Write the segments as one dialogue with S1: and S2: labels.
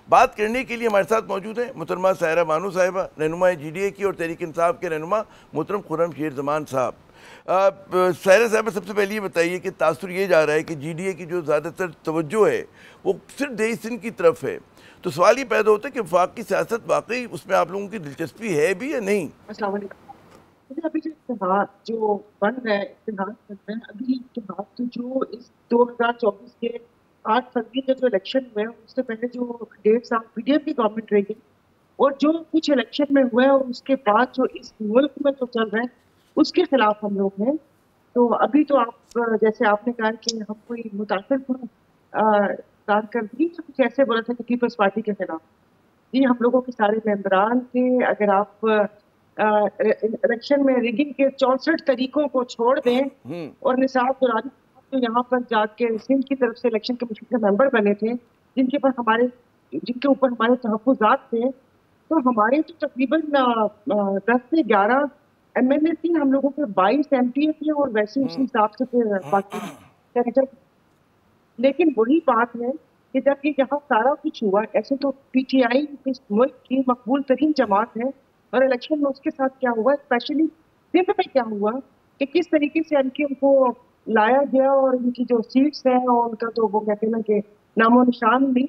S1: बात करने के लिए हमारे साथ मौजूद है मोहतरमा सायरा बानो साहिबा, रहनुमा GDA की, और तहरीक इंसाफ के रहनुमा मोहतरम खुर्रमशेर ज़मान साहब। सायरा साहबा, सबसे पहले ये बताइए कि तासुर ये जा रहा है कि GDA की जो ज़्यादातर तवज्जो है वो सिर्फ दही सिंध की तरफ है, तो सवाल ये पैदा होता है कि वफाक की सियासत वाकई उसमें आप लोगों की दिलचस्पी है भी या नहीं?
S2: अस्सलाम वालेकुम। मुझे अभी जो इत्तेहाद जो बन रहा है, इत्तेहाद बन रहा है, अभी इत्तेहाद तो जो इस 2024 के 8 फरवरी का जो इलेक्शन हुआ है, उससे पहले जो 1.5 साल पीडीएम की गवर्नमेंट रही और जो कुछ इलेक्शन में हुआ है और उसके बाद जो इस मुल्क में जो चल रहा है, उसके खिलाफ हम लोग हैं। तो अभी तो आप जैसे आपने कहा कि हम कोई मुतासर कारकर्दगी कुछ ऐसे बोला था कि पीपल्स पार्टी के खिलाफ। जी, हम लोगों के सारे मेंबरान थे। अगर आप इलेक्शन में रिगिंग के 64 तरीकों को छोड़ दें और निसार दुरानी तो यहाँ पर जाके सिंध की तरफ से इलेक्शन कमीशन के मेंबर बने थे, जिनके ऊपर हमारे तहफ्फुज़ात थे, तो हमारे तो तकरीबन 10 से 11 एमएलए थे, हम लोगों के 22 एमपीए थे और वैसे उसी हिसाब से फिर बाकी सेनेटर। लेकिन वही बात है कि जब ये यहाँ सारा कुछ हुआ, ऐसे तो पीटीआई इस मुल्क की मकबूल तरीन जमात है और इलेक्शन में उसके साथ क्या हुआ, स्पेशली सिंध में क्या हुआ कि किस तरीके से उनको लाया गया और इनकी जो सीट्स हैं और उनका तो वो कहते हैं ना कि नामो निशान भी,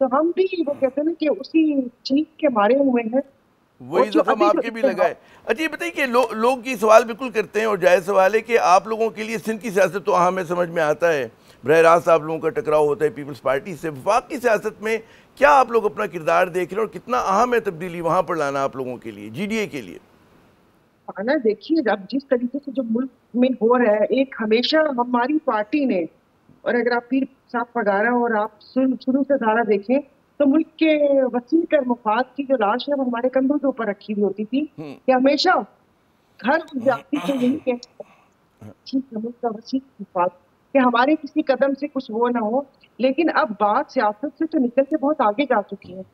S2: तो हम भी वो कहते हैं ना कि उसी चीज के मारे हुए हैं। और
S1: वही
S2: जो
S1: जख्म
S2: अभी जो
S1: आपके भी लगा है। अच्छा, ये बताइए कि लोग ये सवाल बिल्कुल करते हैं और जायज़ सवाल है कि आप लोगों के लिए सिंध की सियासत तो हमें समझ में आता है, बरह रास्त आप लोगों का टकराव होता है पीपल्स पार्टी से, वफाक की सियासत में क्या आप लोग अपना किरदार देख रहे हैं और कितना अहम है तब्दीली वहाँ पर लाना आप लोगों के लिए, GDA के लिए?
S2: ना देखिए, अब जिस तरीके से जो मुल्क में हो रहा है, एक हमेशा हमारी पार्टी ने, और अगर आप पीर साहब पगारा और आप शुरू से धारा देखें तो मुल्क के वसील कर मफाद की जो लाश है वो हमारे कंधों के ऊपर रखी हुई होती थी कि हमेशा हर उस व्यक्ति को यही कहना ठीक है मुल्क का वसील मफाद कि हमारे किसी कदम से कुछ वो ना हो। लेकिन अब बात सियासत से तो निकल के बहुत आगे जा चुकी है।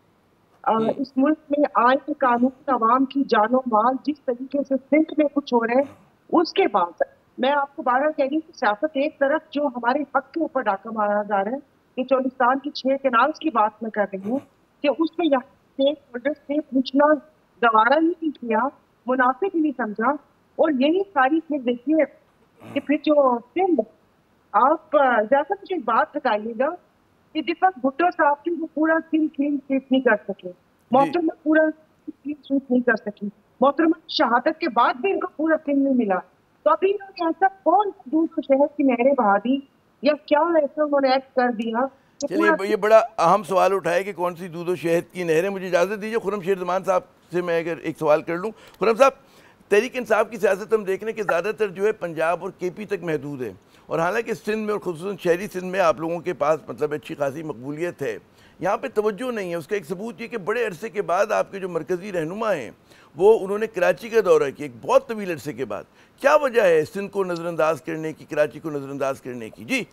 S2: इस मुल्क में आइन कानून अवाम की जानो माल जिस तरीके से सिंध में कुछ हो रहा है, उसके बाद मैं आपको बारह कह रही हूँ कि सियासत एक तरफ जो हमारे हक के ऊपर डाका मारा जा रहा है कि चौलिस्तान की 6 कैनाल्स की बात मैं कर रही हूँ कि उसमें यहाँ स्टेक होल्डर से पूछना गवारा ही नहीं किया, मुनासिब ही नहीं समझा। और यही सारी फिर देखिए कि फिर जो सिंध, आप ज्यादा मुझे एक बात बताइएगा कि दीपक भुट्टो साहब थी वो पूरा सिंध क्लीन स्वीप नहीं कर सके,
S1: जी,
S2: मोहतरमा पूरा क्लीन स्वीप नहीं कर सकी, मोहतरमा शहादत के बाद भी इनको पूरा सिंध नहीं मिला। तो अभी इन्होंने ऐसा कौन सा दूध शहर की नहरें बहा दी या क्या ऐसा उन्होंने एक्ट कर दिया कि
S1: चलिए
S2: पूरा
S1: ये बड़ा अहम सवाल उठाए कि कौन सी दूध और शहद की नहरें। मुझे इजाज़त दीजिए खुर्रमशेर ज़मान साहब से मैं अगर एक सवाल कर लूँ। खुर्रम साहब, तहरीक इंसाफ की सियासत हम देख रहे हैं कि ज़्यादातर जो है पंजाब और KP तक महदूद है, और हालांकि सिंध में और खुसूसन शहरी सिंध में आप लोगों के पास मतलब अच्छी खासी मकबूलियत है, यहाँ पे तवज्जो नहीं है। उसका एक सबूत ये कि बड़े अरसे के बाद आपके जो मरकज़ी रहनुमा हैं वो उन्होंने कराची का दौरा किया एक बहुत तवील अरसे के बाद। क्या वजह है सिंध को नज़रअंदाज करने की, कराची को नज़रअंदाज करने की? जी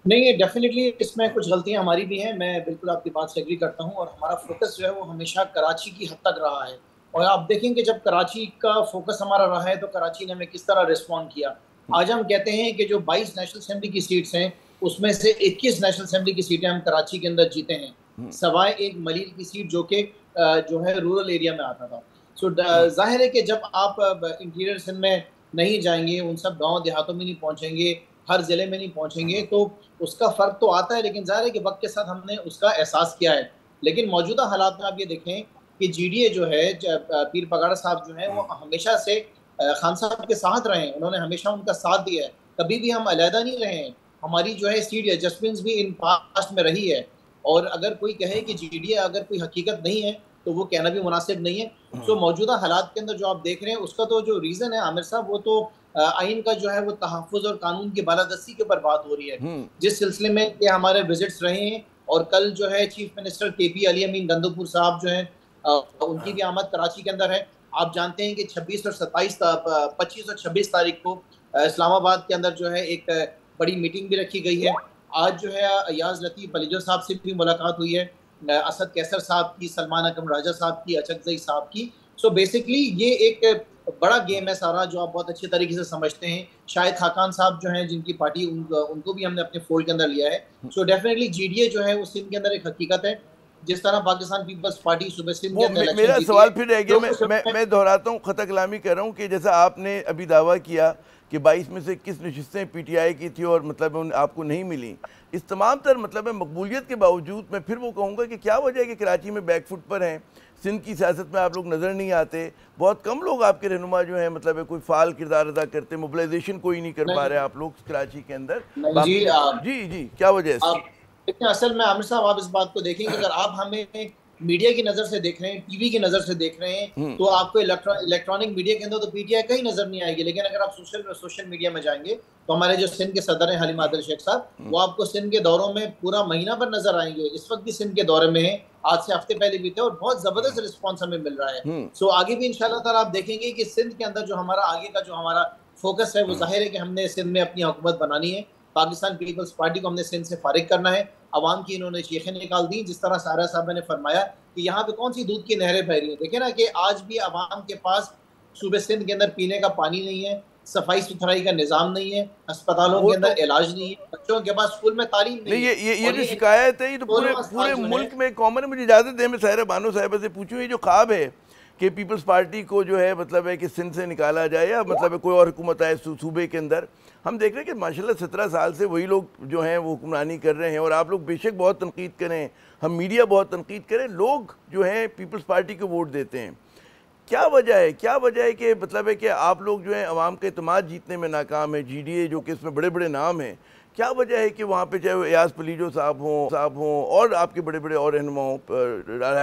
S3: नहीं, ये डेफिनेटली इसमें कुछ गलतियां हमारी भी हैं। मैं बिल्कुल आपकी बात से एग्री करता हूं और हमारा फोकस जो है वो हमेशा कराची की हद तक रहा है। और आप देखेंगे जब कराची का फोकस हमारा रहा है तो कराची ने हमें किस तरह रिस्पॉन्ड किया। आज हम कहते हैं कि जो 22 नेशनल असेंबली की सीट्स हैं उसमें से 21 नेशनल असेंबली की सीटें हम कराची के अंदर जीते हैं, सवाए एक मलीर की सीट जो कि जो है रूरल एरिया में आता था। सो जाहिर है कि जब आप इंटीरियर सिंध में नहीं जाएंगे, उन सब गाँव देहातों में नहीं पहुंचेंगे, हर जिले में नहीं पहुंचेंगे, तो उसका फर्क तो आता है। लेकिन जाहिर है कि वक्त के साथ हमने उसका एहसास किया है। लेकिन मौजूदा हालात में आप ये देखें कि GDA जो है, पीर पगाड़ा साहब जो है वो हमेशा से खान साहब के साथ रहे हैं, उन्होंने हमेशा उनका साथ दिया है, कभी भी हम अलहदा नहीं रहे हैं। हमारी जो है सीट एडजस्टमेंट्स भी इन पास्ट में रही है। और अगर कोई कहे कि GDA अगर कोई हकीकत नहीं है तो वो कहना भी मुनासिब नहीं है। सो मौजूदा हालात के अंदर जो आप देख रहे हैं उसका तो जो रीज़न है आमिर साहब, वो तो आइन का जो है वो तहफ़्फ़ुज़ और कानून की बालादस्ती के ऊपर बात हो रही है, जिस सिलसिले में ये हमारे विजिट्स रहे हैं। और कल जो है चीफ मिनिस्टर KP अली अमीन गंदोपुर साहब जो हैं, उनकी भी आमद कराची के अंदर है। आप जानते हैं कि 26 और 27 25 और 26 तारीख को इस्लामाबाद के अंदर जो है एक बड़ी मीटिंग भी रखी गई है। आज जो है अयाज लतीफ़ अलीजो साहब से भी मुलाकात हुई है, असद कैसर साहब की, सलमान अकरम राजा साहब की, अचकजई साहब की। सो बेसिकली ये एक बड़ा गेम है सारा, जो आप बहुत अच्छे तरीके से समझते हैं। शाहिद खाकान साहब जो हैं, जिनकी पार्टी, उनको भी हमने अपने फोल्ड के अंदर लिया है। सो डेफिनेटली जीडीए जो है वो सिंध के अंदर एक हकीकत है। जिस तरह पाकिस्तान पीपल्स पार्टी सुबह सिंध के अंदर
S1: मेरा सवाल फिर रह गया, मैं दोहराता हूँ, खता कलामी कर रहा हूँ कि जैसा आपने अभी दावा किया कि 22 में से 21 नशिस्तें पीटीआई की थी और मतलब आपको नहीं मिली, इस तमाम तर मतलब मकबूलियत के बावजूद मैं फिर वो कहूँगा कि क्या वजह है कि कराची में बैकफुट पर हैं, सिंध की सियासत में आप लोग नज़र नहीं आते, बहुत कम लोग आपके रहनुमा जो हैं मतलब कोई फ़ाल किरदार अदा करते, मोबिलाइजेशन कोई नहीं कर पा रहे आप लोग कराची के अंदर। जी जी, क्या वजह है?
S3: देखिए, असल में आमिर साहब, आप इस बात को देखेंगे, अगर आप हमें मीडिया की नजर से देख रहे हैं, टीवी की नजर से देख रहे हैं, तो आपको इलेक्ट्रॉनिक मीडिया के अंदर तो पीटीआई कहीं नजर नहीं आएगी। लेकिन अगर आप सोशल मीडिया में जाएंगे तो हमारे जो सिंध के सदर हैं हलीम आदिल शेख साहब, वो आपको सिंध के दौरों में पूरा महीना भर नजर आएंगे। इस वक्त भी सिंध के दौरे में है, आज से हफ्ते पहले भी थे, और बहुत जबरदस्त रिस्पॉन्स हमें मिल रहा है। सो आगे भी इंशाल्लाह ताला आप देखेंगे कि सिंध के अंदर जो हमारा आगे का जो हमारा फोकस है, वो जाहिर है कि हमने सिंध में अपनी हुकूमत बनानी है। पाकिस्तान पीपल्स पार्टी को हमने सिंध से फारिग करना है। अवाम की इन्होंने चीखें निकाल दी, जिस तरह सारा साहब ने फरमाया कि यहाँ पे कौन सी दूध की नहरें बह रही हैं। देखे ना कि आज भी अवाम के पास सूबे सिंध के अंदर पीने का पानी नहीं है, सफाई सुथराई का निज़ाम नहीं है, अस्पतालों के अंदर इलाज नहीं है, बच्चों के पास स्कूल में तालीम नहीं है।
S1: ये जो शिकायत है, ये तो पूरे मुल्क में कॉमन है। मुझे इजाज़त दें, मैं साहिरा बानो साहिबा से पूछूँ, ये जो ख्वाब है कि पीपल्स पार्टी को जो है मतलब है कि सिंध से निकाला जाए या मतलब कोई और हुकूमत आए सूबे के अंदर, हम देख रहे हैं कि माशाल्लाह 17 साल से वही लोग जो हैं वो हुक्मरानी कर रहे हैं। और आप लोग बेशक बहुत तनकीद करें, हम मीडिया बहुत तनकीद करें, लोग जो हैं पीपल्स पार्टी को वोट देते हैं। क्या वजह है, क्या वजह है कि मतलब है कि आप लोग जो है अवाम का एतमाद जीतने में नाकाम है? जीडीए जो कि इसमें बड़े बड़े नाम हैं, क्या वजह है कि वहाँ पे चाहे एयाज पलीजो साहब हों और आपके बड़े बड़े और रहनुमा हों,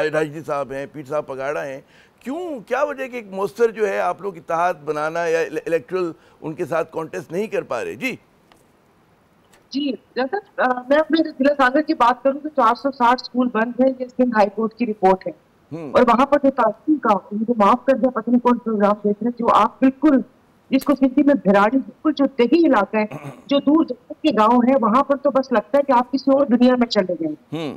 S1: राजदी साहब हैं, पीर साहब पगाड़ा हैं, क्यों, क्या वजह है कि एक मौसर जो है आप लोग इत्तेहाद बनाना या इलेक्ट्रल उनके साथ कॉन्टेस्ट नहीं कर पा रहे? जी
S2: जैसा मैं अपने जिला सागर की बात करूँ तो 460 स्कूल बंद है, ये सिंध हाई कोर्ट की रिपोर्ट है। और वहाँ पर जो तासीर का, मुझे माफ कर दिया, पता नहीं कौन प्रोग्राम देख रहे हैं, जो आप बिल्कुल जिसको सिंधी में भिराड़ी, बिल्कुल जो दही इलाका है, जो दूर के गाँव है, वहाँ पर तो बस लगता है कि आप किसी और दुनिया में चले गए।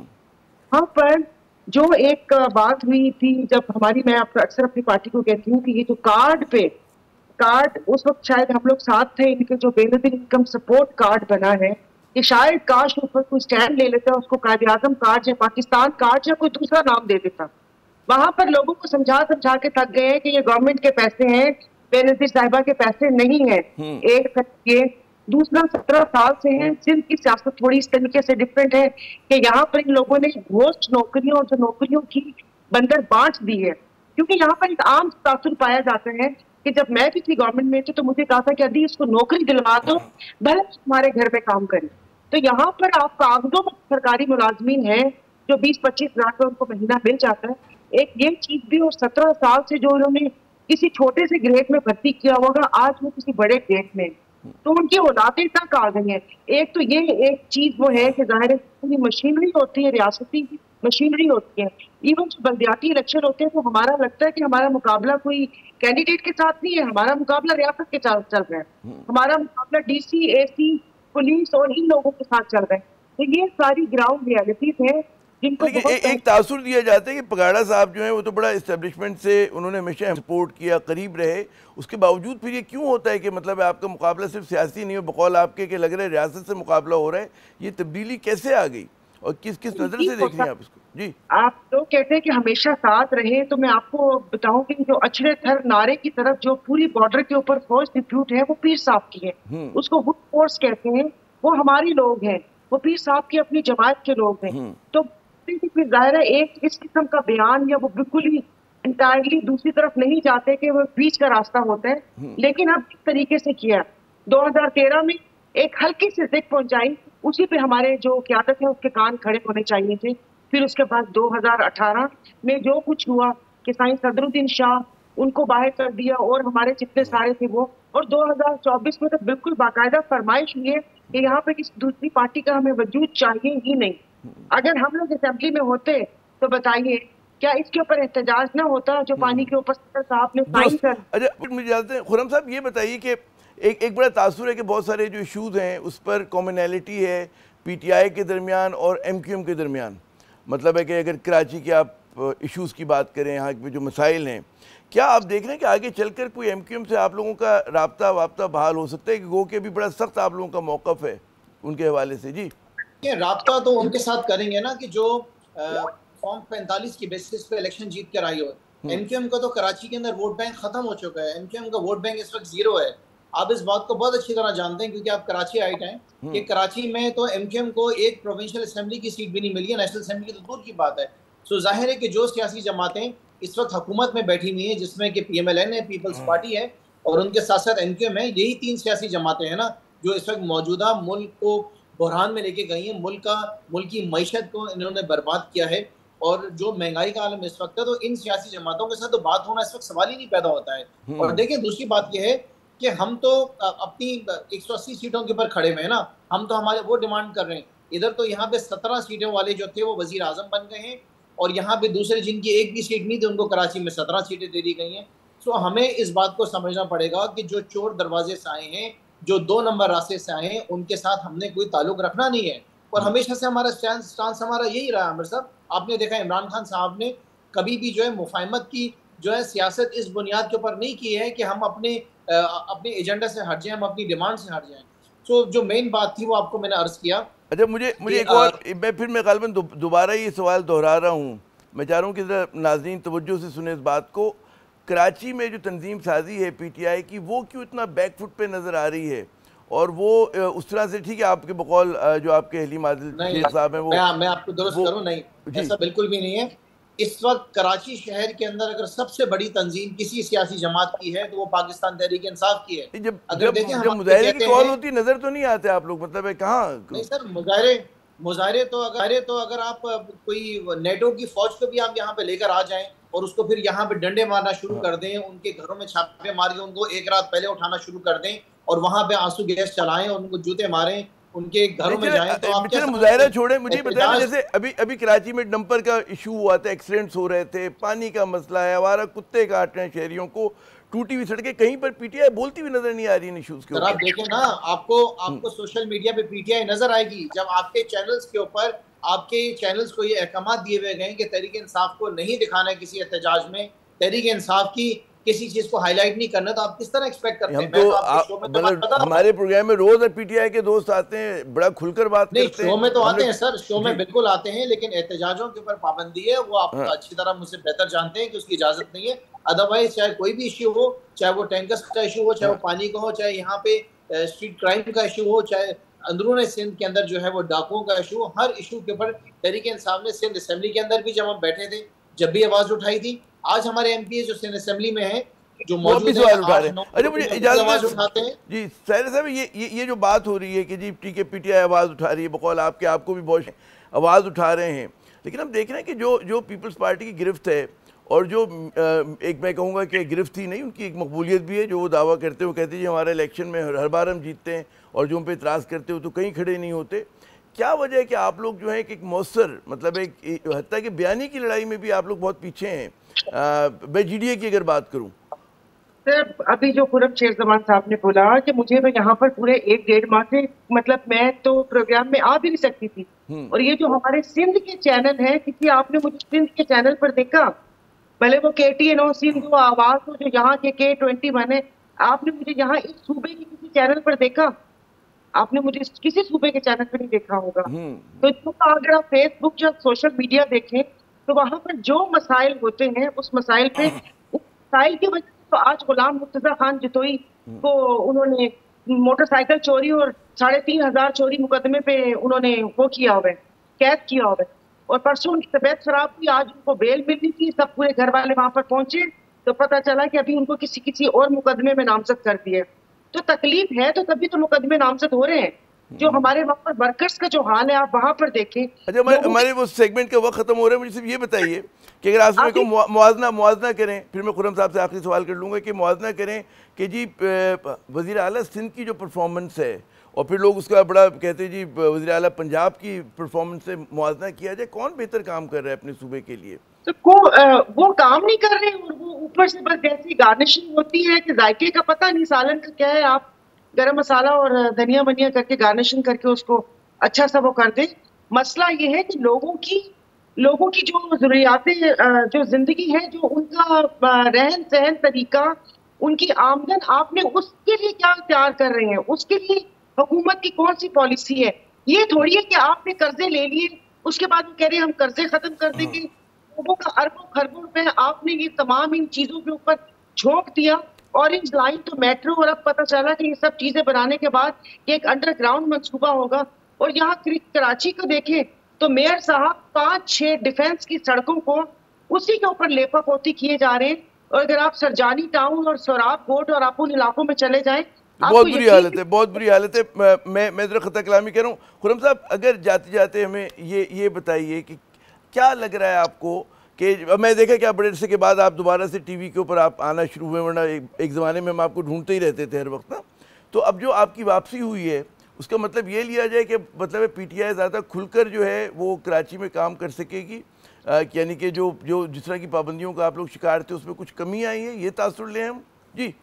S2: वहाँ पर जो एक बात हुई थी, जब हमारी, मैं अक्सर अपनी पार्टी को कहती हूँ कि ये जो कार्ड उस वक्त शायद हम लोग साथ थे, इनके जो बेनजीर इनकम सपोर्ट कार्ड बना है, कि शायद काश उस पर कोई स्टैंड ले लेता, उसको कायद-ए-आज़म कार्ड या पाकिस्तान कार्ड या कोई दूसरा नाम दे देता। वहां पर लोगों को समझा के थक गए हैं कि ये गवर्नमेंट के पैसे हैं, बेनजीर साहिबा के पैसे नहीं है। एक ये दूसरा, 17 साल से है, सिंध की सियासत थोड़ी इस तरीके से डिफरेंट है कि यहाँ पर इन लोगों ने घोस्ट नौकरियों और जो नौकरियों की बंदर बांट दी है। क्योंकि यहाँ पर एक आम तासुर पाया जाता है कि जब मैं भी थी गवर्नमेंट में थी तो मुझे कहा था कि अभी इसको नौकरी दिलवा दो, भले तुम्हारे घर में काम करे। तो यहाँ पर आप कागजों में सरकारी मुलाजमीन है जो 20-25 लाख का उनको महीना मिल जाता है, एक ये चीज भी। और 17 साल से जो उन्होंने किसी छोटे से ग्रेड में भर्ती किया होगा, आज वो किसी बड़े ग्रेड में, तो उनकी औलादें तक आ गई हैं। एक तो ये एक चीज वो है कि जाहिर है पूरी मशीनरी होती है, रियासती मशीनरी होती है। इवन जो बल्दियाती इलेक्शन होते हैं तो हमारा लगता है कि हमारा मुकाबला कोई कैंडिडेट के साथ नहीं है, हमारा मुकाबला रियासत के साथ चल रहा है, हमारा मुकाबला डीसी, एसी, पुलिस और इन लोगों के साथ चल रहा है। तो ये सारी ग्राउंड रियलिटीज है जिनको
S1: एक तासुर दिया जाता है कि पगाड़ा साहब जो है वो तो बड़ा इस्टेब्लिशमेंट से उन्होंने हमेशा सपोर्ट किया, करीब रहे, उसके बावजूद फिर ये क्यों होता है कि मतलब आपका मुकाबला सिर्फ सियासी नहीं हो, बकौल आपके कि लग रहा है रियासत से मुकाबला हो रहा है, ये तब्दीली कैसे आ गई और किस नजर से देख रही हैं आप इसको? जी, आप
S2: लोग कहते हैं कि हमेशा साथ रहे, तो मैं आपको बताऊं कि जो अछड़े थर नारे की तरफ जो पूरी बॉर्डर के ऊपर फौज डिप्यूट है वो पीर साहब की है, उसको वुड फोर्स कहते हैं, वो हमारी लोग हैं, वो पीर साहब की अपनी जमात के लोग हैं। तो जाहिर है एक इस किस्म का बयान या वो बिल्कुल ही इंटायरली दूसरी तरफ नहीं जाते कि वो बीच का रास्ता होता है। लेकिन अब इस तरीके से किया, 2013 में एक हल्की सी जिक पहुंचाई, उसी पे हमारे जो क़यादत है उसके कान खड़े होने चाहिए थे। फिर उसके बाद 2018 में जो कुछ हुआ कि साईं सदरुद्दीन शाह उनको बाहर कर दिया और हमारे जितने सारे थे वो, और 2024 में तो बिल्कुल बाकायदा फरमाइश हुई है कि यहाँ पे किसी दूसरी पार्टी का हमें वजूद चाहिए ही नहीं। अगर हम लोग असेंबली में होते तो बताइए क्या इसके ऊपर एहतजाज ना होता जो पानी के ऊपर साहब ने साइन कर।
S1: अच्छा, मुझे जानते हैं खुर्रम साहब, ये बताइए कि एक बड़ा तासुर है कि बहुत सारे जो इशूज़ हैं उस पर कॉमनैलिटी है पीटीआई के दरमियान और एमक्यूएम के दरमियान। मतलब है कि अगर कराची की आप इश्यूज़ की बात करें, यहाँ पे जो मसाइल हैं, क्या आप देख रहे हैं कि आगे चलकर कोई MQM से आप लोगों का राब्ता बहाल हो सकता है कि गो के भी बड़ा सख्त आप लोगों का मौक़िफ़ है उनके हवाले से? जी,
S3: ये राब्ता तो उनके साथ करेंगे ना कि जो फॉर्म 45 की बेसिस पे इलेक्शन जीत कर आई हो। MQM का तो कराची के अंदर वोट बैंक खत्म हो चुका है। MQM का वोट बैंक इस वक्त 0 है। आप इस बात को बहुत अच्छी तरह जानते हैं क्योंकि आप कराची आइट हैं कि कराची में तो MQM को एक प्रोविंशियल असेंबली की सीट भी नहीं मिली है, नेशनल असेंबली की तो दूर की बात है। सो जाहिर है कि जो सियासी जमातें इस वक्त हुकूमत में बैठी हुई हैं, जिसमें कि PMLN है, पीपल्स पार्टी है, और उनके साथ साथ MQM है, यही 3 सियासी जमातें हैं ना जो इस वक्त मौजूदा मुल्क को बहरान में लेके गई हैं। मुल्क की मईशत को इन्होंने बर्बाद किया है, और जो महंगाई का आलम इस वक्त है, तो इन सियासी जमातों के साथ तो बात होना इस वक्त सवाल ही नहीं पैदा होता है। और देखिए दूसरी बात यह है कि हम तो अपनी 180 सीटों के ऊपर खड़े हुए हैं ना, हम तो हमारे वो डिमांड कर रहे हैं। इधर तो यहाँ पे 17 सीटों वाले जो थे वो वजीर आजम बन गए हैं, और यहाँ पे दूसरे जिनकी एक भी सीट नहीं थी उनको कराची में 17 सीटें दे दी गई हैं। सो हमें इस बात को समझना पड़ेगा कि जो चोर दरवाजे से आए हैं, जो 2 नंबर रास्ते से आए हैं, उनके साथ हमने कोई ताल्लुक रखना नहीं है। और हमेशा से हमारा स्टांस हमारा यही रहा आमिर साहब। आपने देखा इमरान खान साहब ने कभी भी जो है मुफाहमत की जो है सियासत इस बुनियाद के ऊपर नहीं की है कि हम अपने एजेंडा से हट जाएं, हम अपनी डिमांड से हट जाएं। सो जो मेन बात थी वो आपको मैंने अर्ज किया।
S1: अच्छा, मुझे एक और मैं गालिबन दोबारा ये सवाल दोहरा रहा हूँ। मैं चाह रहा हूँ कि ज़रा नाज़रीन तवज्जो से सुने इस बात को। कराची में जो तंजीम साजी है PTI की, वो क्यों इतना बैकफुट पे नज़र आ रही है? और वो उस तरह से, ठीक है आपके बकौल जो आपके हलीम आदिल शेख साहब हैं, वो
S3: मैं आपको दुरुस्त करूं, नहीं ऐसा बिल्कुल भी नहीं है। इस वक्त कराची शहर के अंदर अगर सबसे बड़ी तंजीम किसी सियासी जमात की है तो वो पाकिस्तान तहरीक इंसाफ की है।
S1: जब मुजाहिरे की कॉल होती नजर तो नहीं आते आप लोग, मतलब है कहाँ?
S3: नहीं सर, मुजाहिरे तो अगर आप कोई नेटो की फौज को भी आप यहाँ पे लेकर आ जाएं और उसको फिर यहाँ पे डंडे मारना शुरू कर दें, उनके घरों में छापे मार के उनको एक रात पहले उठाना शुरू कर दें और वहाँ पे आंसू गैस चलाएं और उनको जूते मारें, उनके घरों में जाएं, तो आप क्या
S1: मुजाहिरा छोड़े। मुझे बताया, जैसे अभी कराची में डंपर का इशू हुआ था, एक्सीडेंट्स हो रहे थे, पानी का मसला है, आवारा कुत्ते काट रहे हैं शहरियों को, टूटी हुई सड़कें, कहीं पर PTI बोलती हुई नजर नहीं आ रही इन इश्यूज के ऊपर।
S3: आप देखें ना, आपको सोशल मीडिया पे PTI नजर आएगी जब आपके चैनल्स के ऊपर, आपके चैनल्स को ये अहकाम दिए हुए गए कि तहरीक इंसाफ को नहीं दिखाना है किसी एहतजाज में, तहरीक इंसाफ की किसी चीज को हाईलाइट नहीं करना, तो आप किस तरह एक्सपेक्ट करते हैं?
S1: तो हमारे प्रोग्राम में रोज PTI के दोस्त आते हैं, बड़ा खुलकर बात करते हैं।
S3: शो में तो आते हैं सर, शो में बिल्कुल आते हैं, लेकिन एहतजाजों के ऊपर पाबंदी है, वो आप अच्छी तरह मुझसे बेहतर जानते हैं कि उसकी इजाजत नहीं है। अदरवाइज चाहे कोई भी इश्यू हो, चाहे वो टैंकर्स का इशू हो, चाहे वो पानी का हो, चाहे यहाँ पे स्ट्रीट क्राइम का इशू हो, चाहे अंदरून सिंध के अंदर जो है वो डाकुओं का इशू हो, हर इशू के ऊपर तहरीक इंसाफ ने सिंध असेंबली के अंदर भी जब हम बैठे थे जब भी आवाज उठाई थी। आज हमारे MP जो सिंध असेंबली में है जो मौजूद है,
S1: उठा रहे हैं। अरे मुझे इजाजत
S3: उठाते हैं
S1: जी साहिर साहब, ये जो बात हो रही है कि जी ठीक है PTI आवाज़ उठा रही है, बकौल आपको भी बहुत आवाज़ उठा रहे हैं, लेकिन हम देख रहे हैं कि जो पीपल्स पार्टी की गिरफ्त है, और जो एक मैं कहूँगा कि गिरफ्त ही नहीं, उनकी एक मकबूलियत भी है, जो वो दावा करते हैं, वो कहते हैं जी हमारे इलेक्शन में हर बार हम जीतते हैं, और जो उन पर इतराज़ करते हो तो कहीं खड़े नहीं होते। क्या वजह है कि आप लोग जो है एक मौसर, मतलब एक हत्ता कि बयानी की लड़ाई में भी आप लोग बहुत पीछे हैं? मैं GDA की अगर बात करूँ
S2: सर, अभी जो खुर्रम शेख जमान साहब ने बोला कि मुझे तो यहाँ पर पूरे 1-1.5 माह से, मतलब मैं तो प्रोग्राम में आ भी नहीं सकती थी, और ये जो हमारे सिंध के चैनल है, क्योंकि आपने मुझे सिंध के चैनल पर देखा, भले वो KTN हो, सिंध हो, आवाज हो, जो यहाँ के K21 है, आपने मुझे यहाँ इस सूबे के किसी चैनल पर देखा? आपने मुझे किसी सूबे के चैनल पर नहीं देखा होगा। तो अगर आप फेसबुक या सोशल मीडिया देखें तो वहां पर जो मसाइल होते हैं, उस मसाइल पे, उस मसाइल की वजह तो आज गुलाम मुर्तजा खान जतोई को उन्होंने मोटरसाइकिल चोरी और 3,500 चोरी मुकदमे पे उन्होंने वो किया हुआ है, कैद किया हुआ है, और परसों उनकी तबीयत खराब हुई, आज उनको बेल मिलनी थी, सब पूरे घर वाले वहां पर पहुंचे तो पता चला कि अभी उनको किसी और मुकदमे में नामजद कर दिया। तो तकलीफ है तो तभी तो मुकदमे नामजद हो रहे हैं। जो हमारे वहाँ पर वर्कर्स का जो हाल है आप वहाँ पर देखें।
S1: अच्छा, हमारे वो सेगमेंट का वक्त खत्म हो रहा है, मुझे सिर्फ ये बताइए कि अगर आप को मुआवजा करें, फिर मैं खुर्रम साहब से आखिरी सवाल कर लूँगा कि मुआवजा करें कि जी वज़ीर आला सिंध की जो परफॉर्मेंस है, और फिर लोग उसका बड़ा कहते हैं जी वज़ीर आला पंजाब की परफॉर्मेंस से मुआवजा किया जाए, कौन बेहतर काम कर रहा है अपने सूबे के लिए?
S2: तो वो काम नहीं कर रहे, और वो ऊपर से बस जैसी गार्निशिंग होती है कि जायके का पता नहीं सालन का क्या है, आप गरम मसाला और धनिया बनिया करके गार्निशिंग करके उसको अच्छा सा वो कर दे। मसला ये है कि लोगों की लोगों की जो जरूरियातें, जो जिंदगी है, जो उनका रहन सहन तरीका, उनकी आमदन, आपने उसके लिए क्या तैयार कर रहे हैं? उसके लिए हुकूमत की कौन सी पॉलिसी है? ये थोड़ी है कि आपने कर्जे ले लिए, उसके बाद वो कह रहे हैं हम कर्जे खत्म कर देंगे। लोगों का अरबों खरबों रुपए आपने ये तमाम इन चीजों के ऊपर झोंक दिया। ऑरेंज लाइन तो मेट्रो, और अब पता चला कि ये सब चीजें बनाने के बाद कि एक अंडरग्राउंड मंसूबा होगा। और यहाँ कराची को देखें तो मेयर साहब 5-6 डिफेंस की सड़कों को उसी के ऊपर लेपापोती किए जा रहे हैं। और अगर आप सरजानी टाउन और सोराब बोर्ड और आप उन इलाकों में चले जाएं,
S1: बहुत बुरी हालत है, बहुत बुरी हालत है। मैं ज़रा ख़ता कलामी कह रहा हूँ। खुर्रम साहब, अगर जाते जाते हमें ये बताइए कि क्या लग रहा है आपको कि मैं देखा कि आप बड़े अरसे के बाद आप दोबारा से टीवी के ऊपर आप आना शुरू हुए, वरना एक ज़माने में हम आपको ढूंढते ही रहते थे हर वक्त ना। तो अब जो आपकी वापसी हुई है, उसका मतलब ये लिया जाए कि मतलब PTI ज़्यादा खुलकर जो है वो कराची में काम कर सकेगी, यानी कि जो जो जिस तरह की पाबंदियों का आप लोग शिकार थे उसमें कुछ कमी आई है, ये तासुर लें हम? जी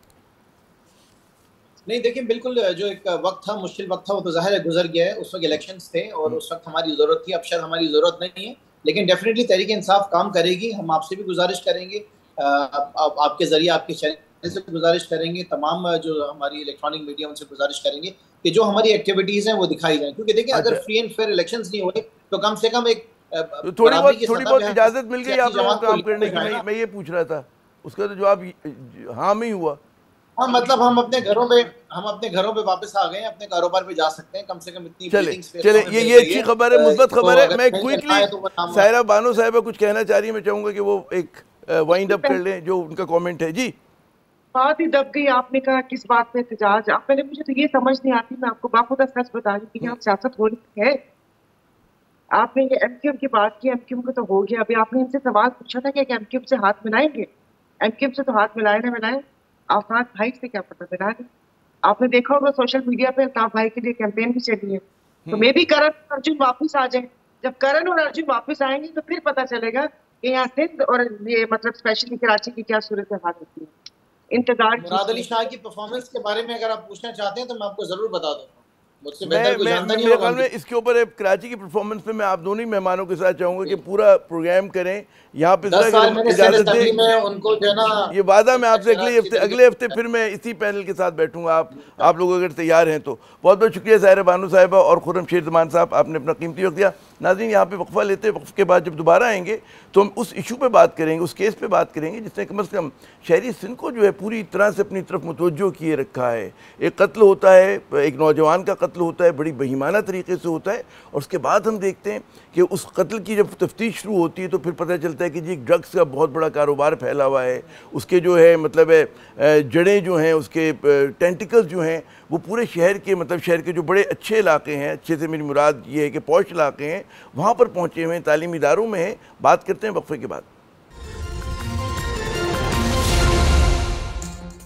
S3: नहीं, देखिए, बिल्कुल जो एक वक्त था, मुश्किल वक्त था, वो तो जाहिर है गुजर गया है। उस वक्त इलेक्शंस थे और उस वक्त हमारी ज़रूरत थी। अब शायद हमारी ज़रूरत नहीं है, लेकिन डेफिनेटली तहरीक इंसाफ काम करेगी। हम आपसे भी गुजारिश करेंगे, आपके ज़रिए, आपके चैनल से गुजारिश करेंगे, तमाम जो हमारी इलेक्ट्रॉनिक मीडिया उनसे गुजारिश करेंगे कि जो हमारी एक्टिविटीज़ हैं वो दिखाई जाएँ। क्योंकि देखिए, अगर फ्री एंड फेयर इलेक्शंस नहीं हुए तो कम से कम एक
S1: तो थोड़ी बहुत इजाज़त मिल गई आप लोगों को काम करने की? मैं ये पूछ रहा था, उसका तो जवाब हाँ में ही हुआ।
S3: हाँ, मतलब हम अपने घरों पे वापस आ गए हैं, अपने कारोबार पे जा सकते हैं। कम से कम इतनी
S1: चले ये अच्छी खबर है, मुस्बत खबर है। मैं क्विकली सायरा बानो साहिबा कुछ कहना चाह रही है, मैं चाहूंगा कि वो एक वाइंड अप कर लें जो उनका कमेंट है। जी,
S2: बात ही दब गई। आपने कहा किस बात पे एहतजाज? आप पहले, मुझे तो ये समझ नहीं आती, मैं आपको बाखुदा सच बता रही थी कि यहाँ सियासत हो रही है। आपने ये MQM की बात की, MQM को तो हो गया। अभी आपने इनसे सवाल पूछा था कि MQM से हाथ मिलाएंगे। MQM से तो हाथ मिलाए ना मिलाए, आफाक भाई से क्या पता मिला नहीं। आपने देखा होगा सोशल मीडिया पे अल्ताफ भाई के लिए कैंपेन भी चली है। तो मे भी करण और अर्जुन वापस आ जाए। जब करण और अर्जुन वापस आएंगे तो फिर पता चलेगा कि यहाँ सिंध और ये मतलब स्पेशली कराची की क्या सूरत हाल होती है। इंतजार।
S3: मुराद अली शाह की परफॉर्मेंस के बारे में अगर आप पूछना चाहते हैं तो मैं आपको जरूर बता दूंगा। मुझसे बेहतर कोई जानता नहीं
S1: मेरे
S3: होगा।
S1: ख्याल में इसके ऊपर कराची की परफॉर्मेंस पे मैं आप दोनों ही मेहमानों के साथ चाहूंगा कि पूरा प्रोग्राम करें यहाँ पे।
S3: 10 साल मैंने इजाजत दी में उनको जो है ना,
S1: ये वादा मैं आपसे अगले हफ्ते फिर मैं इसी पैनल के साथ बैठूंगा, आप लोग अगर तैयार हैं तो। बहुत बहुत शुक्रिया सायरा बानो साहिबा और खुर्रमशेर ज़मान साहब, आपने अपना कीमती वक्त दिया। नाज़रीन, यहाँ पे वक्फा लेते, वक्फ के बाद जब दोबारा आएंगे तो हम उस इशू पे बात करेंगे, उस केस पे बात करेंगे जिसने कम से कम शहरी सिंध को जो है पूरी तरह से अपनी तरफ मुतवज्जो किए रखा है। एक कत्ल होता है, एक नौजवान का कत्ल होता है, बड़ी बेईमाना तरीके से होता है, और उसके बाद हम देखते हैं कि उस कत्ल की जब तफ्तीश शुरू होती है तो फिर पता चलता है कि जी ड्रग्स का बहुत बड़ा कारोबार फैला हुआ है। उसके जो है मतलब जड़ें जो हैं, उसके टेंटिकल्स जो हैं वो पूरे शहर के, मतलब शहर के जो बड़े अच्छे इलाके हैं, अच्छे से मेरी मुराद ये है कि पॉश इलाके हैं, वहाँ पर पहुँचे हुए हैं, तालीमी इदारों में हैं। बात करते हैं वक्फे के बाद।